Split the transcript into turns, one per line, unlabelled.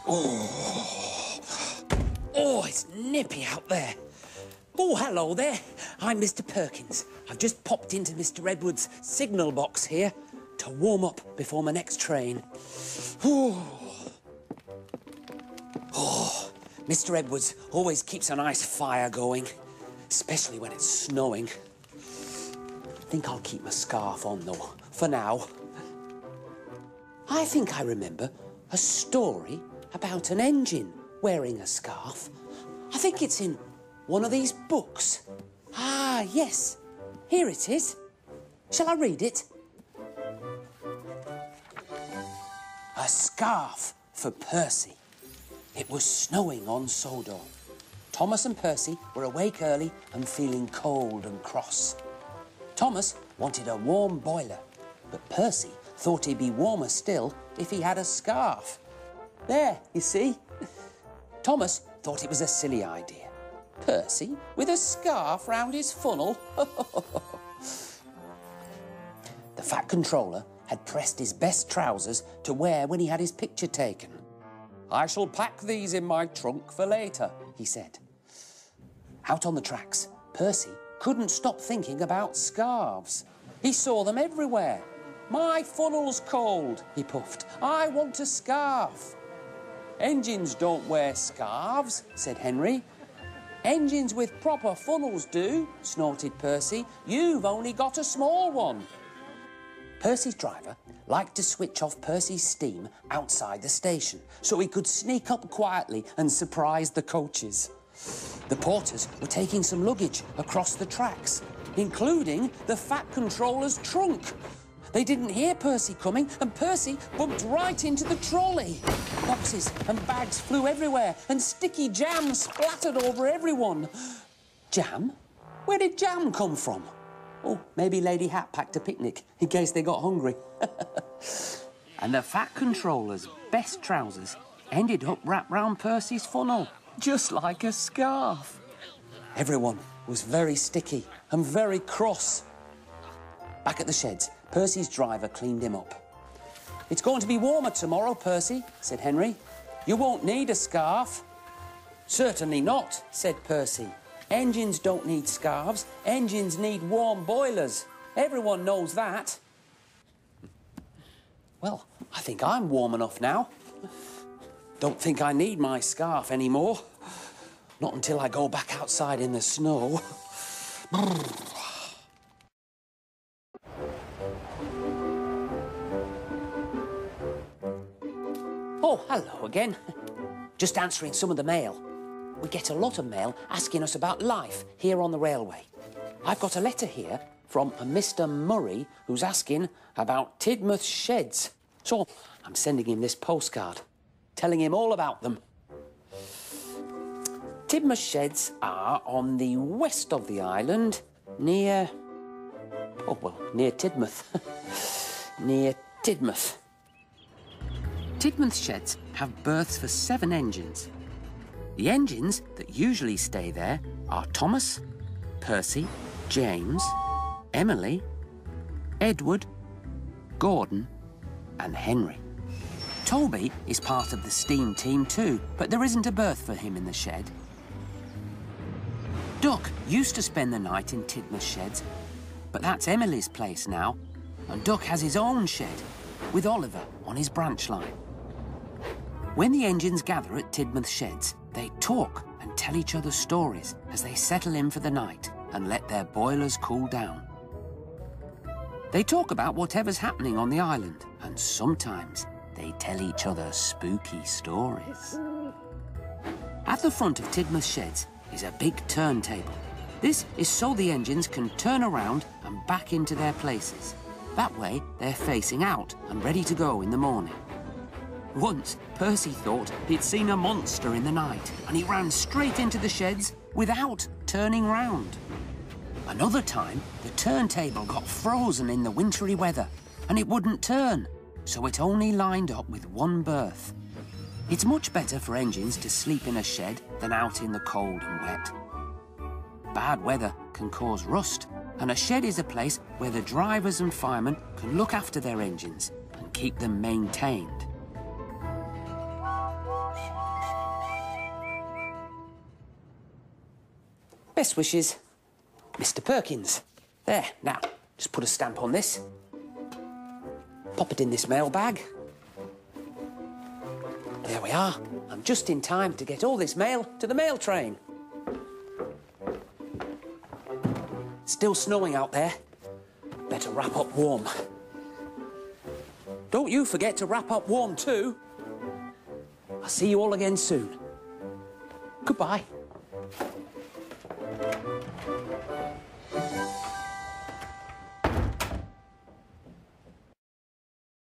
Oh, it's nippy out there. Oh, hello there. I'm Mr. Perkins. I've just popped into Mr. Edwards' signal box here to warm up before my next train. Oh, Mr. Edwards always keeps a nice fire going, especially when it's snowing. I think I'll keep my scarf on, though, for now. I think I remember a story about an engine wearing a scarf. I think it's in one of these books. Ah, yes. Here it is. Shall I read it? A scarf for Percy. It was snowing on Sodor. Thomas and Percy were awake early and feeling cold and cross. Thomas wanted a warm boiler, but Percy thought he'd be warmer still if he had a scarf. There, you see. Thomas thought it was a silly idea. Percy with a scarf round his funnel? The Fat Controller had pressed his best trousers to wear when he had his picture taken. "I shall pack these in my trunk for later," he said. Out on the tracks, Percy couldn't stop thinking about scarves. He saw them everywhere. "My funnel's cold," he puffed. "I want a scarf." "Engines don't wear scarves," said Henry. "Engines with proper funnels do," snorted Percy. "You've only got a small one." Percy's driver liked to switch off Percy's steam outside the station so he could sneak up quietly and surprise the coaches. The porters were taking some luggage across the tracks, including the Fat Controller's trunk. They didn't hear Percy coming, and Percy bumped right into the trolley. Boxes and bags flew everywhere, and sticky jam splattered over everyone. Jam? Where did jam come from? Oh, maybe Lady Hat packed a picnic in case they got hungry. And the Fat Controller's best trousers ended up wrapped round Percy's funnel, just like a scarf. Everyone was very sticky and very cross. Back at the sheds, Percy's driver cleaned him up. "It's going to be warmer tomorrow, Percy," said Henry. "You won't need a scarf." "Certainly not," said Percy. "Engines don't need scarves. Engines need warm boilers. Everyone knows that." Well, I think I'm warm enough now. Don't think I need my scarf anymore. Not until I go back outside in the snow. Oh, hello again. Just answering some of the mail. We get a lot of mail asking us about life here on the railway. I've got a letter here from a Mr. Murray who's asking about Tidmouth sheds. So I'm sending him this postcard, telling him all about them. Tidmouth sheds are on the west of the island, near Tidmouth. Near Tidmouth. Tidmouth sheds have berths for 7 engines. The engines that usually stay there are Thomas, Percy, James, Emily, Edward, Gordon and Henry. Toby is part of the steam team too, but there isn't a berth for him in the shed. Duck used to spend the night in Tidmouth sheds, but that's Emily's place now, and Duck has his own shed with Oliver on his branch line. When the engines gather at Tidmouth sheds, they talk and tell each other stories as they settle in for the night and let their boilers cool down. They talk about whatever's happening on the island, and sometimes they tell each other spooky stories. At the front of Tidmouth sheds is a big turntable. This is so the engines can turn around and back into their places. That way, they're facing out and ready to go in the morning. Once, Percy thought he'd seen a monster in the night, and he ran straight into the sheds without turning round. Another time, the turntable got frozen in the wintry weather, and it wouldn't turn, so it only lined up with one berth. It's much better for engines to sleep in a shed than out in the cold and wet. Bad weather can cause rust, and a shed is a place where the drivers and firemen can look after their engines and keep them maintained. Best wishes, Mr. Perkins. There, now, just put a stamp on this. Pop it in this mailbag. There we are. I'm just in time to get all this mail to the mail train. Still snowing out there. Better wrap up warm. Don't you forget to wrap up warm too. I'll see you all again soon. Goodbye.